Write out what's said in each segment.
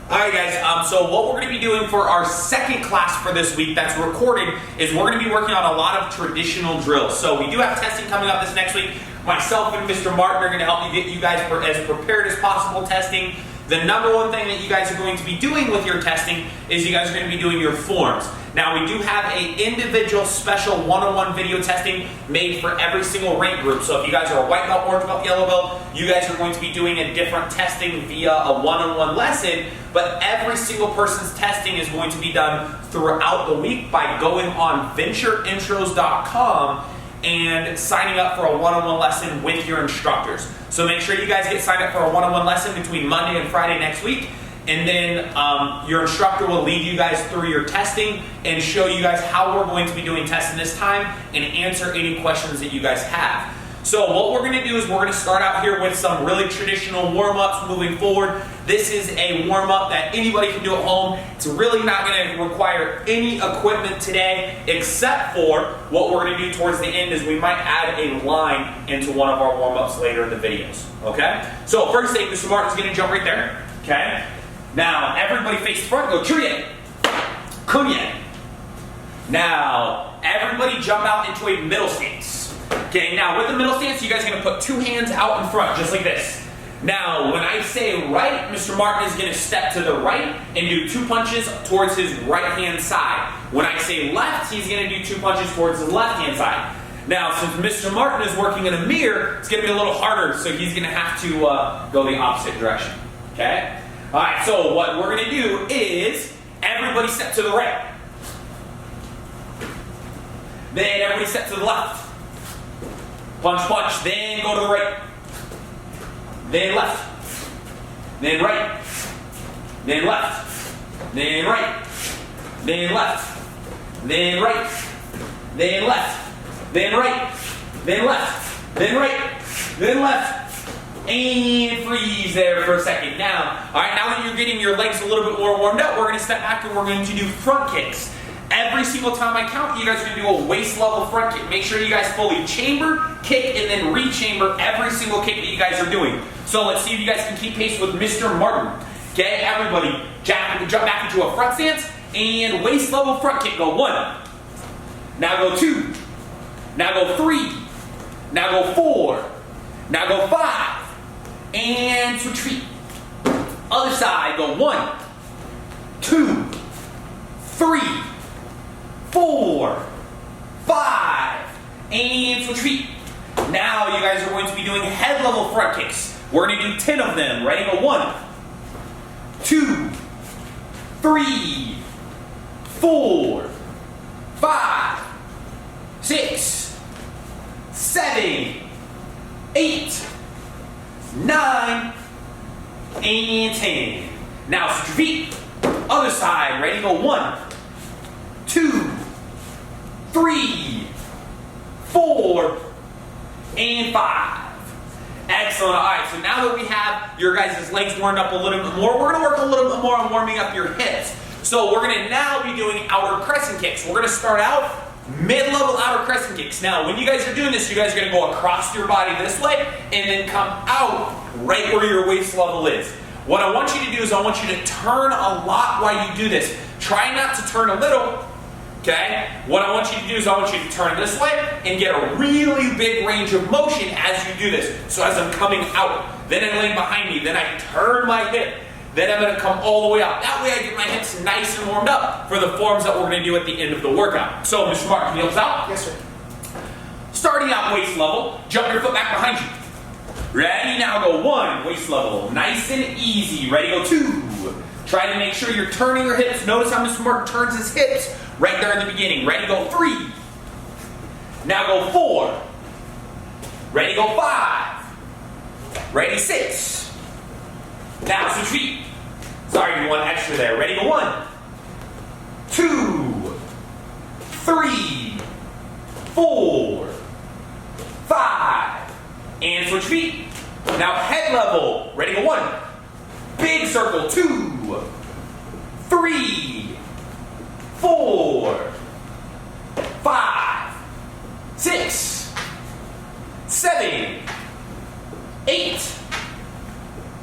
Alright guys, so what we're going to be doing for our second class for this week that's recorded is we're going to be working on a lot of traditional drills. So we do have testing coming up this next week. Myself and Mr. Martin are going to help you get you guys as prepared as possible testing. The number one thing that you guys are going to be doing with your testing is you guys are going to be doing your forms. Now we do have an individual special one-on-one video testing made for every single rank group. So if you guys are a white belt, orange belt, yellow belt, you guys are going to be doing a different testing via a one-on-one lesson, but every single person's testing is going to be done throughout the week by going on ventureintros.com and signing up for a one-on-one lesson with your instructors. So make sure you guys get signed up for a one-on-one lesson between Monday and Friday next week, and then your instructor will lead you guys through your testing and show you guys how we're going to be doing testing this time and answer any questions that you guys have. So what we're going to do is we're going to start out here with some really traditional warm-ups moving forward. This is a warm-up that anybody can do at home. It's really not going to require any equipment today, except for what we're going to do towards the end is we might add a line into one of our warm-ups later in the videos. Okay? So first thing, Mr. Martin's going to jump right there. Okay? Now, everybody face the front. Go Churiye. Kunye. Now, everybody jump out into a middle stance. Okay, now with the middle stance, you guys are going to put two hands out in front, just like this. Now, when I say right, Mr. Martin is going to step to the right and do two punches towards his right-hand side. When I say left, he's going to do two punches towards his left-hand side. Now, since Mr. Martin is working in a mirror, it's going to be a little harder, so he's going to have to go the opposite direction. Okay? All right, so what we're going to do is everybody step to the right. Then everybody step to the left. Punch, punch, then go to the right. Then left. Then right. Then left. Then right. Then left. Then right. Then left. Then right. Then left. Then right. Then left. And freeze there for a second. Now, alright, now that you're getting your legs a little bit more warmed up, we're going to step back and we're going to do front kicks. Every single time I count, you guys are going to do a waist level front kick. Make sure you guys fully chamber, kick, and then re-chamber every single kick that you guys are doing. So let's see if you guys can keep pace with Mr. Martin. Okay, everybody, jump back into a front stance and waist level front kick. Go 1. Now go 2. Now go 3. Now go 4. Now go 5. And switch feet. Other side, go 1, 2, 3, 4, 5, and switch feet. Now you guys are going to be doing head level front kicks. We're going to do 10 of them. Ready? Go 1, 2, 3, 4, 5, 6, 7, 8, 9, and 10. Now switch your feet. Other side. Ready? Go 1, 2, 3, 4, and 5. Excellent. All right, so now that we have your guys' legs warmed up a little bit more, we're going to work a little bit more on warming up your hips. So we're going to now be doing outer crescent kicks. We're going to start out mid-level outer crescent kicks. Now, when you guys are doing this, you guys are going to go across your body this way and then come out right where your waist level is. What I want you to do is I want you to turn a lot while you do this. Try not to turn a little. Okay? What I want you to do is I want you to turn this way and get a really big range of motion as you do this. So as I'm coming out, then I lay behind me, then I turn my hip, then I'm going to come all the way out. That way I get my hips nice and warmed up for the forms that we're going to do at the end of the workout. So Mr. Martin, heels out. Yes, sir. Starting out waist level, jump your foot back behind you. Ready? Now go 1, waist level, nice and easy. Ready? Go 2. Try to make sure you're turning your hips. Notice how Mr. Martin turns his hips right there in the beginning. Ready? Go 3. Now go 4. Ready? Go 5. Ready? 6. Now switch feet. Sorry, you want extra there. Ready? Go 1, 2, 3, 4, 5. And switch feet. Now head level. Ready? Go 1. Big circle. 2, 3, 4, 5, 6, 7, 8,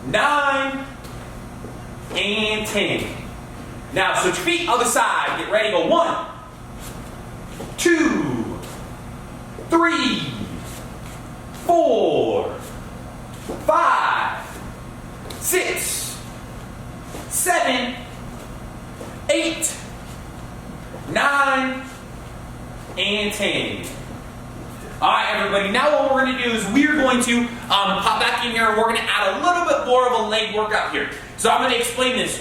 9, and 10. Now switch feet, other side. Get ready, go 1, 2, 3, 4, 5, 6, 7, 8, 9, and 10. Alright everybody, now what we're going to do is we're going to pop back in here and we're going to add a little bit more of a leg workout here. So I'm going to explain this.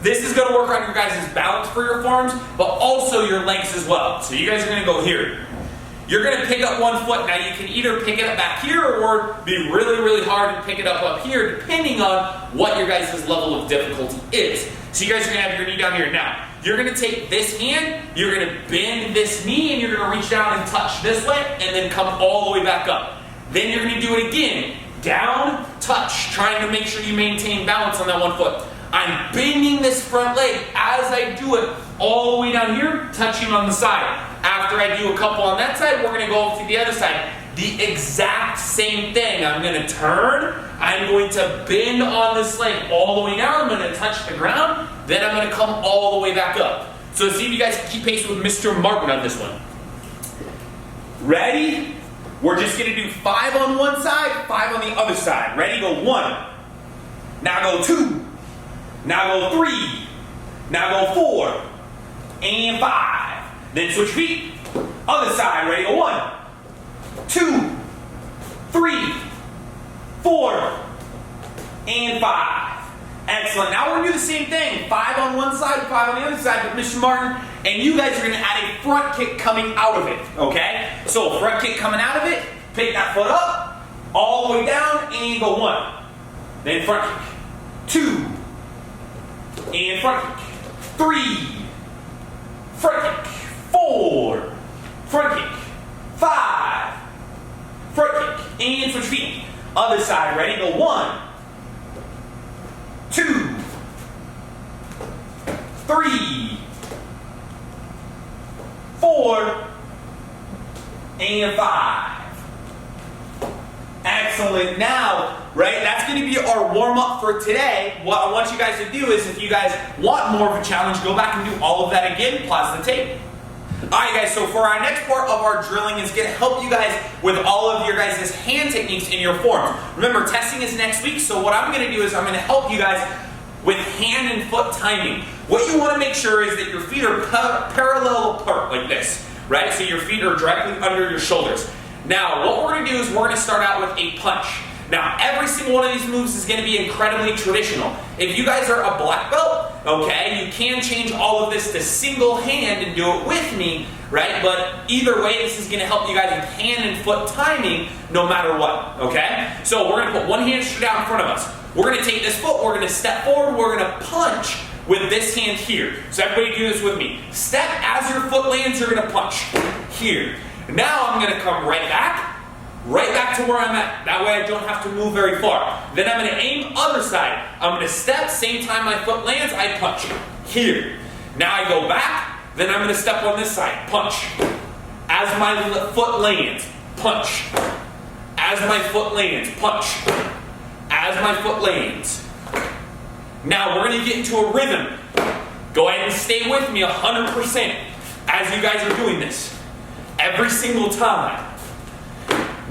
This is going to work on your guys' balance for your forearms, but also your legs as well. So you guys are going to go here. You're going to pick up one foot. Now you can either pick it up back here or be really, really hard and pick it up here, depending on what your guys' level of difficulty is. So you guys are going to have your knee down here. Now, you're going to take this hand, you're going to bend this knee, and you're going to reach down and touch this way, and then come all the way back up. Then you're going to do it again. Down, touch, trying to make sure you maintain balance on that one foot. I'm bending this front leg as I do it all the way down here, touching on the side. After I do a couple on that side, we're going to go over to the other side. The exact same thing. I'm going to turn, I'm going to bend on this leg all the way down, I'm going to touch the ground, then I'm going to come all the way back up. So see if you guys can keep pace with Mr. Martin on this one. Ready? We're just going to do 5 on one side, 5 on the other side. Ready? Go 1. Now go 2. Now go 3. Now go 4. And 5. Then switch feet. Other side. Ready? Go 1, 2, 3, 4, and 5. Excellent. Now we're going to do the same thing. 5 on one side, 5 on the other side, but Mr. Martin, and you guys are going to add a front kick coming out of it, okay? So front kick coming out of it, pick that foot up, all the way down, and go 1. Then front kick. 2. And front kick. 3. Front kick. 4. Front kick. 5. Front kick. And switch feet. Other side. Ready? Go 1, 2, 3, 4, and 5. Excellent. Now, right, that's going to be our warm-up for today. What I want you guys to do is, if you guys want more of a challenge, go back and do all of that again, pause the tape. Alright guys, so for our next part of our drilling is going to help you guys with all of your guys' hand techniques in your forms. Remember, testing is next week, so what I'm going to do is I'm going to help you guys with hand and foot timing. What you want to make sure is that your feet are parallel apart like this, right? So your feet are directly under your shoulders. Now, what we're going to do is we're going to start out with a punch. Now, every single one of these moves is going to be incredibly traditional. If you guys are a black belt, okay, you can change all of this to single hand and do it with me, right? But either way, this is going to help you guys with hand and foot timing no matter what, okay? So we're going to put one hand straight out in front of us. We're going to take this foot, we're going to step forward, we're going to punch with this hand here. So everybody do this with me. Step, as your foot lands, you're going to punch here. Now I'm going to come right back to where I'm at. That way I don't have to move very far. Then I'm going to aim other side. I'm going to step, same time my foot lands, I punch. Here. Now I go back, then I'm going to step on this side, punch. As my foot lands, punch. As my foot lands, punch. As my foot lands. Now we're going to get into a rhythm. Go ahead and stay with me 100% as you guys are doing this. Every single time.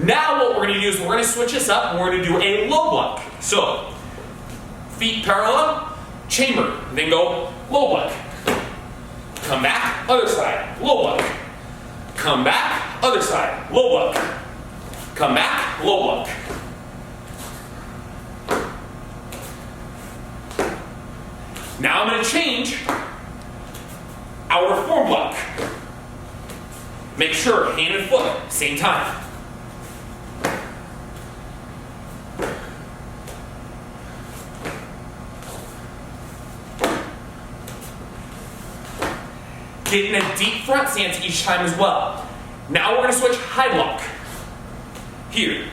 Now what we're going to do is we're going to switch this up and we're going to do a low block. So, feet parallel, chamber, then go low block. Come back, other side, low block. Come back, other side, low block. Come back, low block. Now I'm going to change our form block. Make sure, hand and foot, same time. Getting a deep front stance each time as well. Now we're going to switch high block. Here.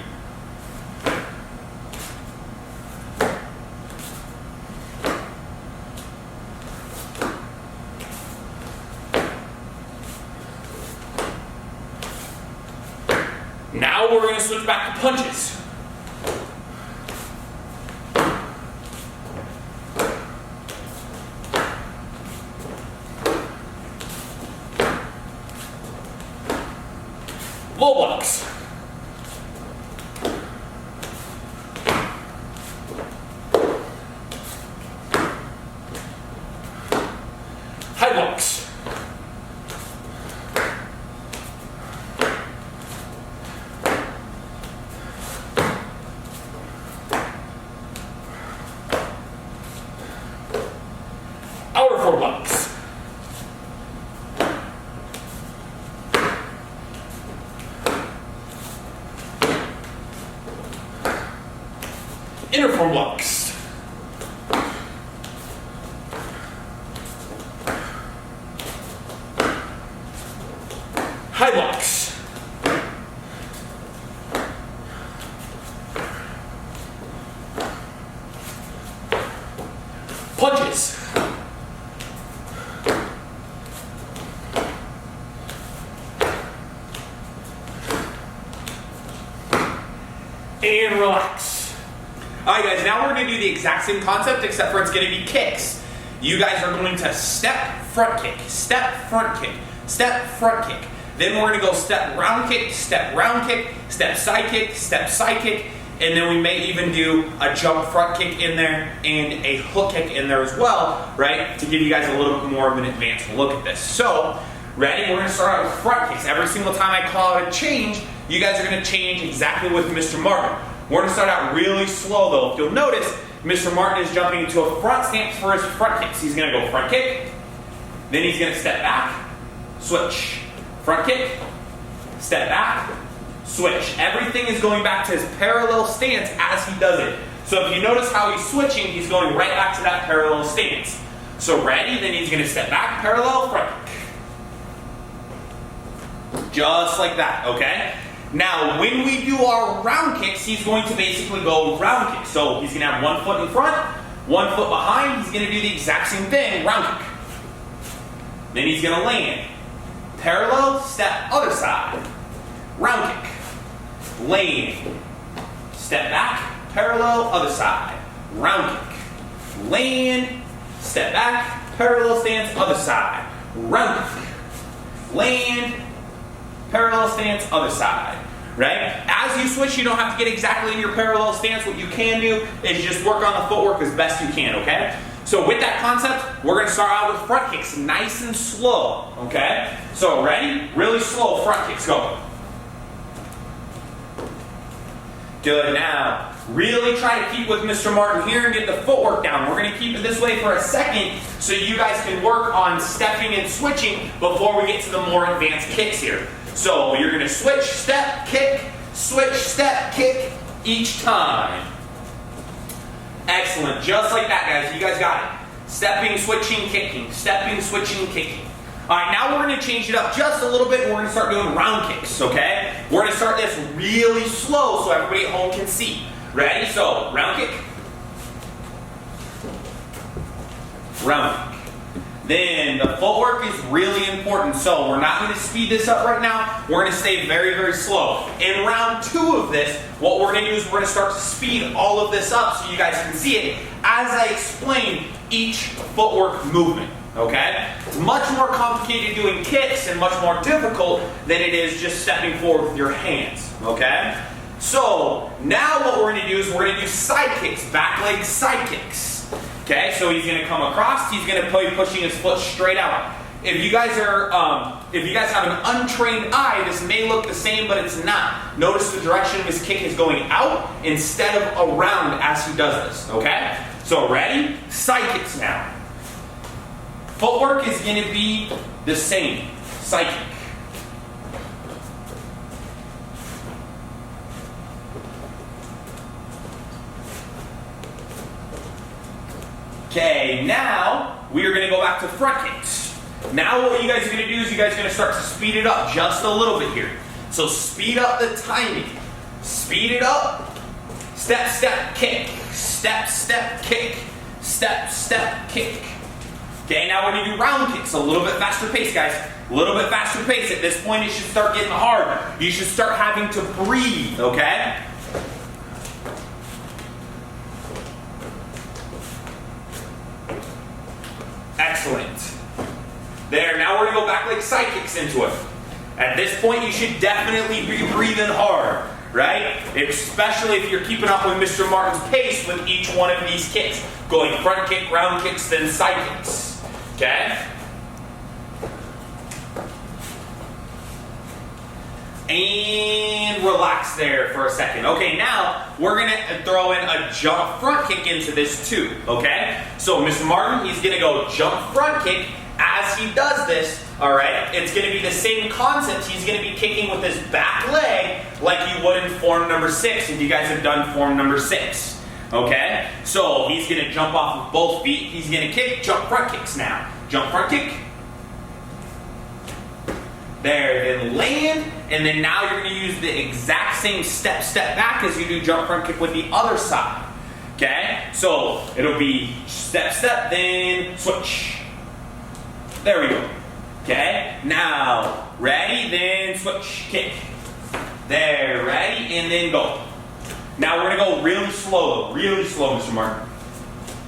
Now we're going to switch back to punches. Low blocks. High blocks. Outer foreblocks. Inner foreblocks. High blocks. Punches. And relax. Alright guys, now we're going to do the exact same concept except for it's going to be kicks. You guys are going to step, front kick, step, front kick, step, front kick. Then we're going to go step, round kick, step, side kick, and then we may even do a jump front kick in there and a hook kick in there as well, right? To give you guys a little bit more of an advanced look at this. So, ready? We're going to start out with front kicks. Every single time I call out a change, you guys are going to change exactly with Mr. Martin. We're going to start out really slow though. If you'll notice, Mr. Martin is jumping into a front stance for his front kicks. He's going to go front kick, then he's going to step back, switch. Front kick, step back, switch. Everything is going back to his parallel stance as he does it. So if you notice how he's switching, he's going right back to that parallel stance. So ready, then he's going to step back, parallel, front kick. Just like that, okay? Now, when we do our round kicks, he's going to basically go round kick. So he's going to have 1 foot in front, 1 foot behind. He's going to do the exact same thing, round kick. Then he's going to land. Parallel, step, other side. Round kick. Land. Step back, parallel, other side. Round kick. Land. Step back, parallel stance, other side. Round kick. Land. Parallel stance, other side. Right? As you switch, you don't have to get exactly in your parallel stance. What you can do is just work on the footwork as best you can, okay? So with that concept, we're going to start out with front kicks, nice and slow, okay? So ready? Really slow front kicks, go. Good, now, really try to keep with Mr. Martin here and get the footwork down. We're going to keep it this way for a second so you guys can work on stepping and switching before we get to the more advanced kicks here. So you're going to switch, step, kick, switch, step, kick each time. Excellent. Just like that, guys. You guys got it. Stepping, switching, kicking. Stepping, switching, kicking. All right, now we're going to change it up just a little bit and we're going to start doing round kicks, okay? We're going to start this really slow so everybody at home can see. Ready? So, round kick. Round kick. Then the footwork is really important, so we're not going to speed this up right now. We're going to stay very, very slow. In round 2 of this, what we're going to do is we're going to start to speed all of this up so you guys can see it as I explain each footwork movement, okay? It's much more complicated doing kicks and much more difficult than it is just stepping forward with your hands, okay? So now what we're going to do is we're going to do side kicks, back leg side kicks. Okay, so he's going to come across, he's going to be pushing his foot straight out. If you guys have an untrained eye, this may look the same, but it's not. Notice the direction of his kick is going out instead of around as he does this, okay? So ready? Side kicks now. Footwork is going to be the same. Side kick. Okay, now we are going to go back to front kicks. Now what you guys are going to do is you guys are going to start to speed it up just a little bit here. So speed up the timing. Speed it up. Step, step, kick. Step, step, kick. Step, step, kick. Okay, now we're going to do round kicks. A little bit faster pace, guys. A little bit faster pace. At this point, it should start getting hard. You should start having to breathe, okay? Excellent. There, now we're going to go back leg side kicks into it. At this point, you should definitely be breathing hard, right? Especially if you're keeping up with Mr. Martin's pace with each one of these kicks. Going front kick, round kicks, then side kicks, okay? And relax there for a second. Okay, now we're gonna throw in a jump front kick into this too, okay? So Mr. Martin, he's gonna go jump front kick. As he does this, all right, it's gonna be the same concept. He's gonna be kicking with his back leg like you would in form number 6, if you guys have done form number 6, okay? So he's gonna jump off of both feet. He's gonna kick, jump front kicks now. Jump front kick. There, then land, and then now you're going to use the exact same step back as you do jump front kick with the other side. Okay? So it'll be step, then switch. There we go. Okay? Now, ready, then switch, kick. There, ready, and then go. Now we're going to go really slow, Mr. Martin.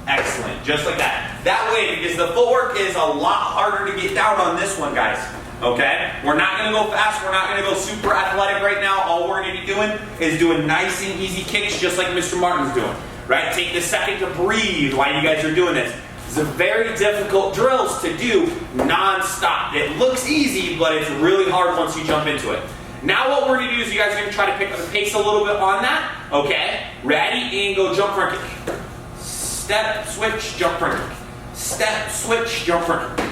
Excellent, just like that. That way, because the footwork is a lot harder to get down on this one, guys. Okay? We're not going to go fast. We're not going to go super athletic right now. All we're going to be doing is doing nice and easy kicks just like Mr. Martin's doing. Right? Take this second to breathe while you guys are doing this. It's a very difficult drills to do non-stop. It looks easy, but it's really hard once you jump into it. Now what we're going to do is you guys are going to try to pick up the pace a little bit on that. Okay? Ready? And go jump front kick. Step, switch, jump front kick. Step, switch, jump front kick.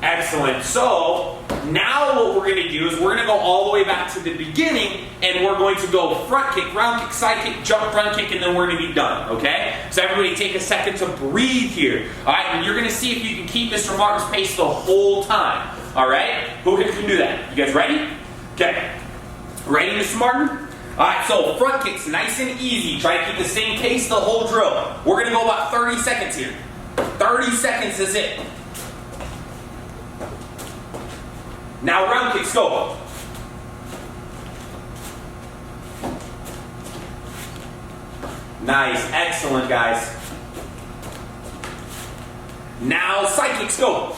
Excellent. So now what we're going to do is we're going to go all the way back to the beginning, and we're going to go front kick, round kick, side kick, jump front kick, and then we're going to be done. Okay? So everybody take a second to breathe here. All right? And you're going to see if you can keep Mr. Martin's pace the whole time. All right? Who can do that? You guys ready? Okay. Ready, Mr. Martin? All right, so front kicks, nice and easy. Try to keep the same pace the whole drill. We're going to go about 30 seconds here. 30 seconds is it. Now round kicks, go. Nice, excellent, guys. Now side kicks, go.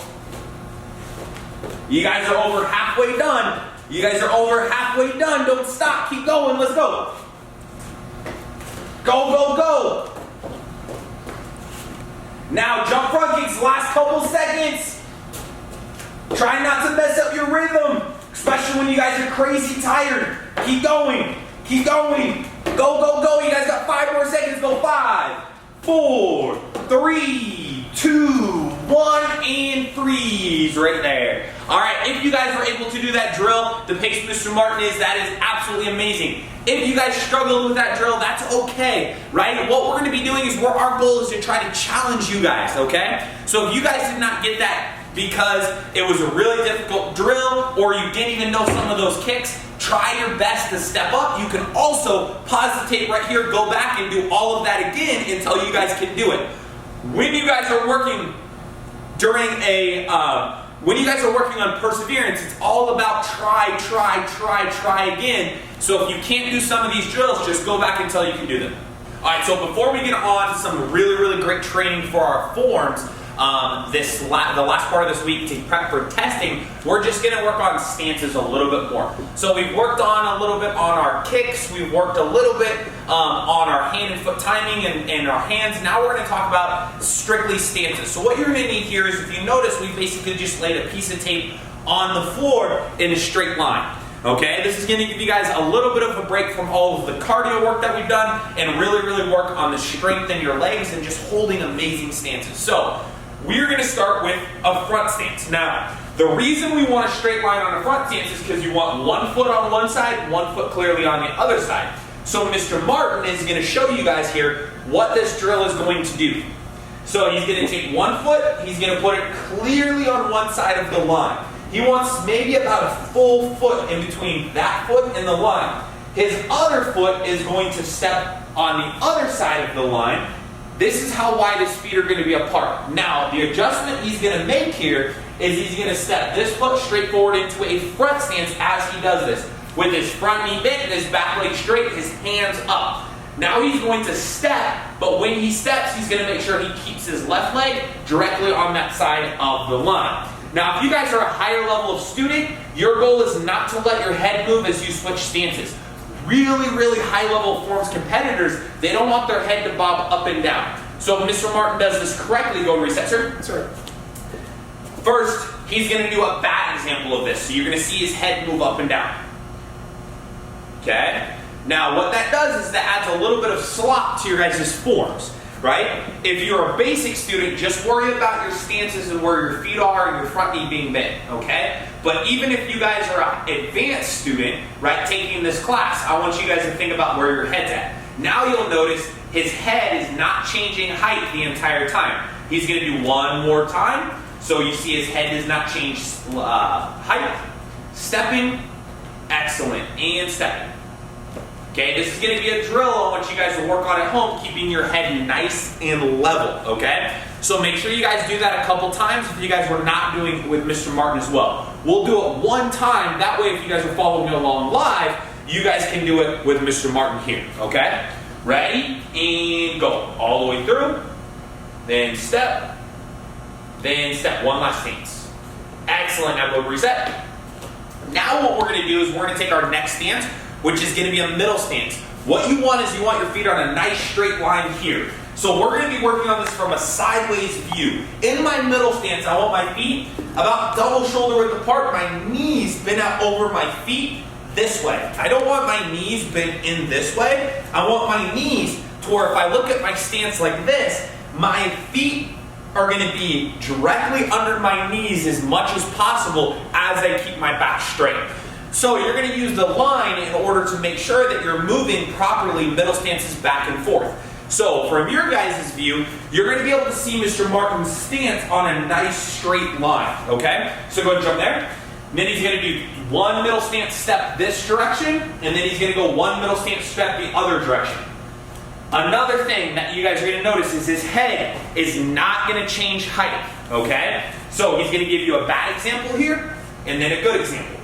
You guys are over halfway done. You guys are over halfway done. Don't stop, keep going, let's go. Go, go, go. Now jump front kicks, last couple seconds. Try not to mess up your rhythm, especially when you guys are crazy tired. Keep going. Keep going. Go, go, go. You guys got 5 more seconds. Go 5, 4, 3, 2, 1, and freeze right there. All right, if you guys were able to do that drill, the pace Mr. Martin is, that is absolutely amazing. If you guys struggled with that drill, that's okay, right? What we're going to be doing is our goal is to try to challenge you guys, okay? So if you guys did not get that because it was a really difficult drill or you didn't even know some of those kicks, try your best to step up. You can also pause the tape right here, go back and do all of that again until you guys can do it. When you guys are working when you guys are working on perseverance, it's all about try again. So if you can't do some of these drills, just go back until you can do them. All right, so before we get on to some really, really great training for our forms, the last part of this week to prep for testing, we're just going to work on stances a little bit more. So we've worked on a little bit on our kicks, we've worked a little bit on our hand and foot timing and our hands. Now we're going to talk about strictly stances. So what you're going to need here is, if you notice, we basically just laid a piece of tape on the floor in a straight line. Okay, this is going to give you guys a little bit of a break from all of the cardio work that we've done and really, really work on the strength in your legs and just holding amazing stances. So we're going to start with a front stance. Now, the reason we want a straight line on a front stance is because you want one foot on one side, one foot clearly on the other side. So Mr. Martin is going to show you guys here what this drill is going to do. So he's going to take one foot, he's going to put it clearly on one side of the line. He wants maybe about a full foot in between that foot and the line. His other foot is going to step on the other side of the line. This is how wide his feet are going to be apart. Now, the adjustment he's going to make here is he's going to step this foot straight forward into a front stance as he does this. With his front knee bent and his back leg straight, his hands up. Now he's going to step, but when he steps, he's going to make sure he keeps his left leg directly on that side of the line. Now, if you guys are a higher level of student, your goal is not to let your head move as you switch stances. Really, really high level forms competitors, they don't want their head to bob up and down. So if Mr. Martin does this correctly, go and reset, sir. Sorry. First, he's going to do a bad example of this. So you're going to see his head move up and down. Okay? Now, what that does is that adds a little bit of slop to your guys' forms, right? If you're a basic student, just worry about your stances and where your feet are and your front knee being bent, okay? But even if you guys are an advanced student, right, taking this class, I want you guys to think about where your head's at. Now you'll notice his head is not changing height the entire time. He's going to do one more time. So you see his head does not change height. Stepping, excellent, and stepping. Okay, this is going to be a drill I want you guys to work on at home, keeping your head nice and level, okay? So make sure you guys do that a couple times if you guys were not doing it with Mr. Martin as well. We'll do it one time, that way if you guys are following along live, you guys can do it with Mr. Martin here, okay? Ready, and go. All the way through, then step, one last stance. Excellent, now go reset. Now what we're going to do is we're going to take our next stance, which is going to be a middle stance. What you want is you want your feet on a nice straight line here. So we're going to be working on this from a sideways view. In my middle stance, I want my feet about double shoulder width apart, my knees bent out over my feet this way. I don't want my knees bent in this way. I want my knees to where if I look at my stance like this, my feet are going to be directly under my knees as much as possible as I keep my back straight. So you're going to use the line in order to make sure that you're moving properly middle stances back and forth. So from your guys' view, you're going to be able to see Mr. Martin's stance on a nice straight line, okay? So go ahead and jump there. And then he's going to do one middle stance step this direction, and then he's going to go one middle stance step the other direction. Another thing that you guys are going to notice is his head is not going to change height, okay? So he's going to give you a bad example here, and then a good example.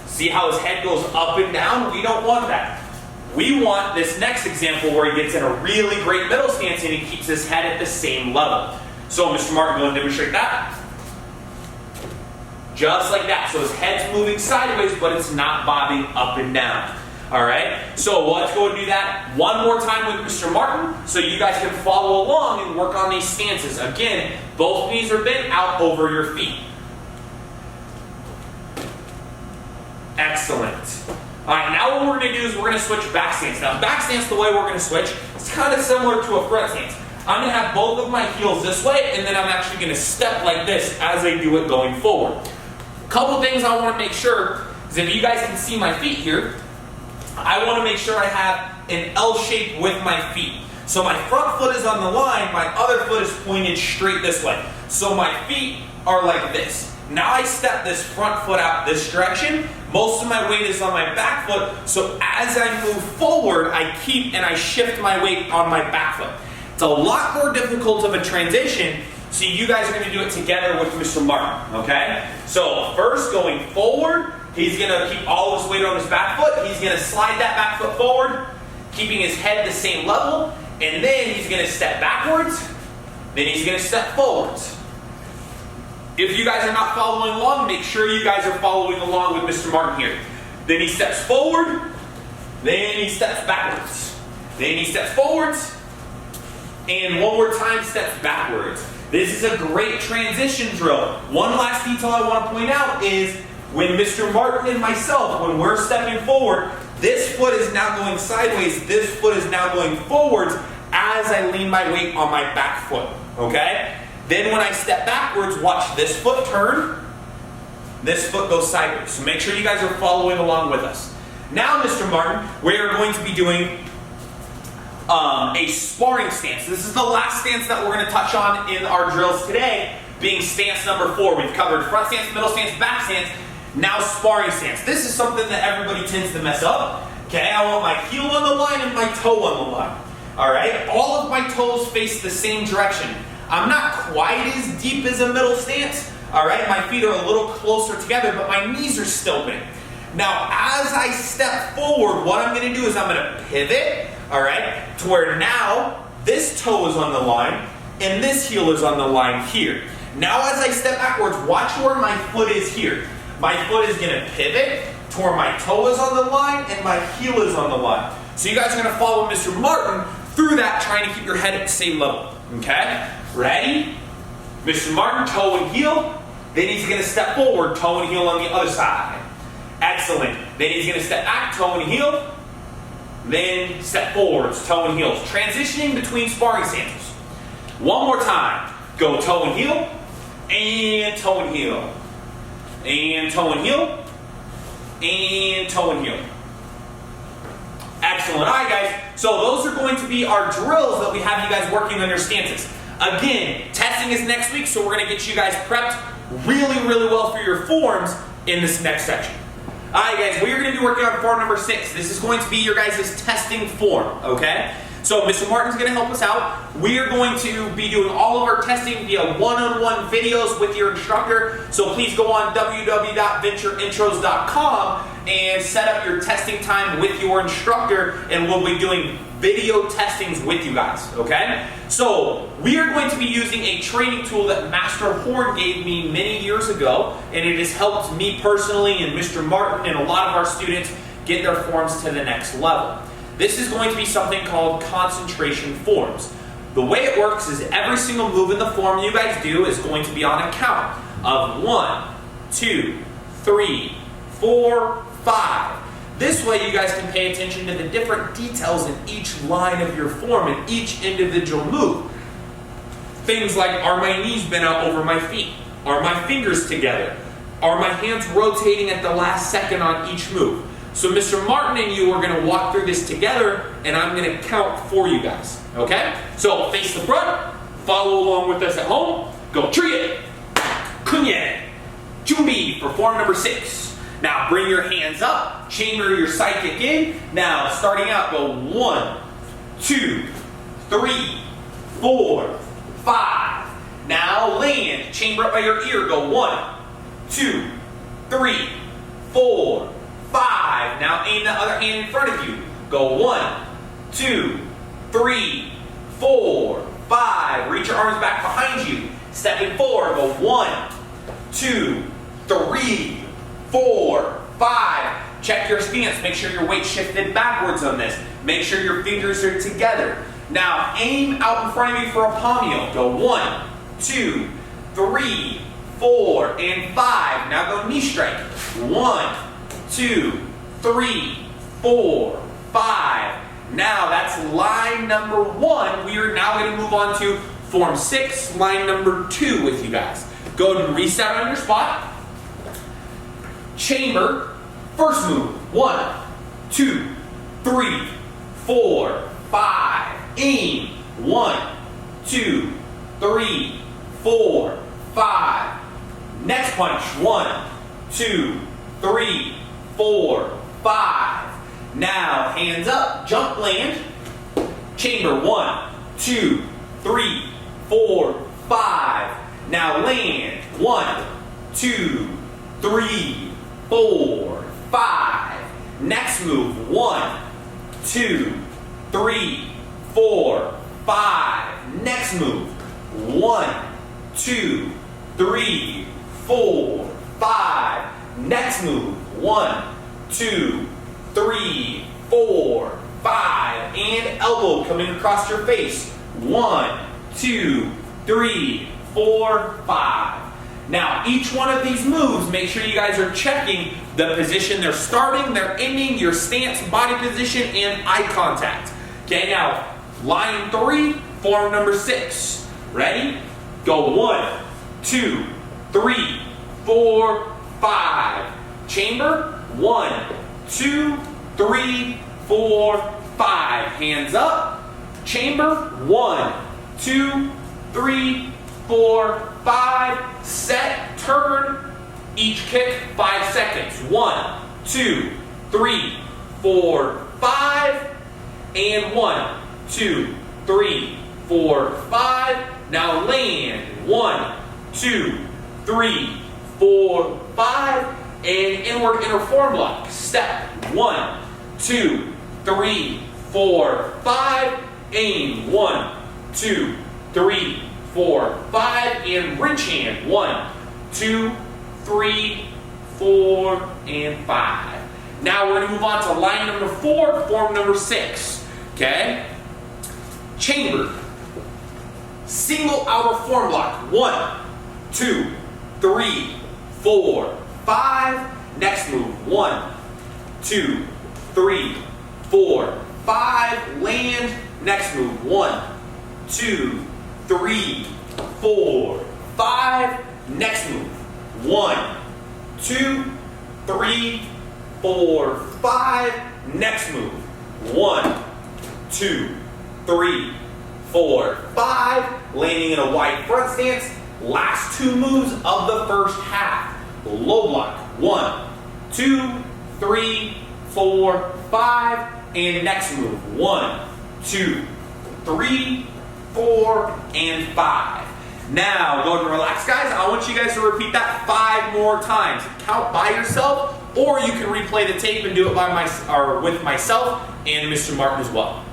See how his head goes up and down? We don't want that. We want this next example where he gets in a really great middle stance and he keeps his head at the same level. So Mr. Martin, go and demonstrate that. Just like that. So his head's moving sideways, but it's not bobbing up and down. All right? So let's go and do that one more time with Mr. Martin so you guys can follow along and work on these stances. Again, both knees are bent out over your feet. Excellent. All right, now what we're going to do is we're going to switch back stance. Now, back stance, the way we're going to switch, it's kind of similar to a front stance. I'm going to have both of my heels this way, and then I'm actually going to step like this as I do it going forward. A couple things I want to make sure is if you guys can see my feet here, I want to make sure I have an L shape with my feet. So my front foot is on the line, my other foot is pointed straight this way. So my feet are like this. Now I step this front foot out this direction. Most of my weight is on my back foot, so as I move forward, I keep and I shift my weight on my back foot. It's a lot more difficult of a transition, so you guys are going to do it together with Mr. Martin, okay? So first, going forward, he's going to keep all his weight on his back foot. He's going to slide that back foot forward, keeping his head the same level, and then he's going to step backwards, then he's going to step forwards. If you guys are not following along, make sure you guys are following along with Mr. Martin here. Then he steps forward, then he steps backwards. Then he steps forwards, and one more time steps backwards. This is a great transition drill. One last detail I want to point out is when Mr. Martin and myself, when we're stepping forward, this foot is now going sideways, this foot is now going forwards as I lean my weight on my back foot, okay? Then when I step backwards, watch this foot turn, this foot goes sideways. So make sure you guys are following along with us. Now, Mr. Martin, we are going to be doing a sparring stance. This is the last stance that we're going to touch on in our drills today, being stance number 4. We've covered front stance, middle stance, back stance, now sparring stance. This is something that everybody tends to mess up. Okay, I want my heel on the line and my toe on the line. All right, all of my toes face the same direction. I'm not quite as deep as a middle stance, all right? My feet are a little closer together, but my knees are still bent. Now, as I step forward, what I'm gonna do is I'm gonna pivot, all right, to where now this toe is on the line and this heel is on the line here. Now as I step backwards, watch where my foot is here. My foot is gonna pivot to where my toe is on the line and my heel is on the line. So you guys are gonna follow Mr. Martin through that, trying to keep your head at the same level, okay? Ready? Mr. Martin, toe and heel. Then he's gonna step forward, toe and heel on the other side. Excellent. Then he's gonna step back, toe and heel. Then step forwards, toe and heels. Transitioning between sparring stances. One more time. Go toe and heel, and toe and heel. And toe and heel, and toe and heel. Excellent. All right, guys. So those are going to be our drills that we have you guys working on your stances. Again, testing is next week, so we're going to get you guys prepped really, really well for your forms in this next section. All right, guys, we are going to be working on form number 6. This is going to be your guys' testing form, okay? So Mr. Martin's going to help us out. We are going to be doing all of our testing via one-on-one videos with your instructor. So please go on www.ventureintros.com and set up your testing time with your instructor, and we'll be doing video testings with you guys, okay? So we are going to be using a training tool that Master Horn gave me many years ago, and it has helped me personally and Mr. Martin and a lot of our students get their forms to the next level. This is going to be something called concentration forms. The way it works is every single move in the form you guys do is going to be on a count of 1, 2, 3, 4, 5. This way you guys can pay attention to the different details in each line of your form and each individual move. Things like, are my knees bent out over my feet? Are my fingers together? Are my hands rotating at the last second on each move? So Mr. Martin and you are going to walk through this together, and I'm going to count for you guys, okay? So face the front, follow along with us at home. Go Trie, Kunye, Jumbi for form number 6. Now bring your hands up, chamber your psychic in. Now starting out, go 1, 2, 3, 4, 5. Now land, chamber up by your ear, go 1, 2, 3, 4, 5. Now aim the other hand in front of you. Go 1, 2, 3, 4, 5. Reach your arms back behind you. Stepping forward, go 1, 2, 3, 4, 5. Check your stance. Make sure your weight shifted backwards on this. Make sure your fingers are together. Now aim out in front of you for a palmio. Go 1, 2, 3, 4, and 5. Now go knee strike. 1, 2, 3, 4, 5. Now that's line number 1. We are now going to move on to form 6, line number 2 with you guys. Go ahead and reset on your spot. Chamber. First move. 1, 2, 3, 4, 5. Aim. 1, 2, 3, 4, 5. Next punch. 1, 2, 3, 4, 5. Now hands up, jump land. Chamber. 1, 2, 3, 4, 5. Now land. 1, 2, 3, 4, 5. Next move. 1, 2, 3, 4, 5. Next move. 1, 2, 3, 4, 5. Next move. 1, 2, 3, 4, 5. And elbow coming across your face. 1, 2, 3, 4, 5. Now, each one of these moves, make sure you guys are checking the position they're starting, they're ending, your stance, body position, and eye contact. Okay, now, line 3, form number 6. Ready? Go 1, 2, 3, 4, 5. Chamber. 1, 2, 3, 4, 5. Hands up. Chamber. 1, 2, 3, 4, 5. Set, turn, each kick 5 seconds. 1, 2, 3, 4, 5. And 1, 2, 3, 4, 5. Now land. 1, 2, 3, 4, 5. And inward inner form block. Step. 1, 2, 3, 4, 5. Aim. 1, 2, 3, 4, 5, and ridge hand. 1, 2, 3, 4, and 5. Now we're going to move on to line number 4, form number 6. Okay? Chambered. Single outer form block. 1, 2, 3, 4, 5. Next move. 1, 2, 3, 4, 5. Land. Next move. 1, 2, 3, 4, 5. Next move. 1, 2, 3, 4, 5. Next move. 1, 2, 3, 4, 5. Landing in a wide front stance. Last 2 moves of the first half. Low block. 1, 2, 3, 4, 5. And next move. 1, 2, 3, 4, and 5. Now, go ahead and relax, guys. I want you guys to repeat that 5 more times. Count by yourself, or you can replay the tape and do it with myself and Mr. Martin as well.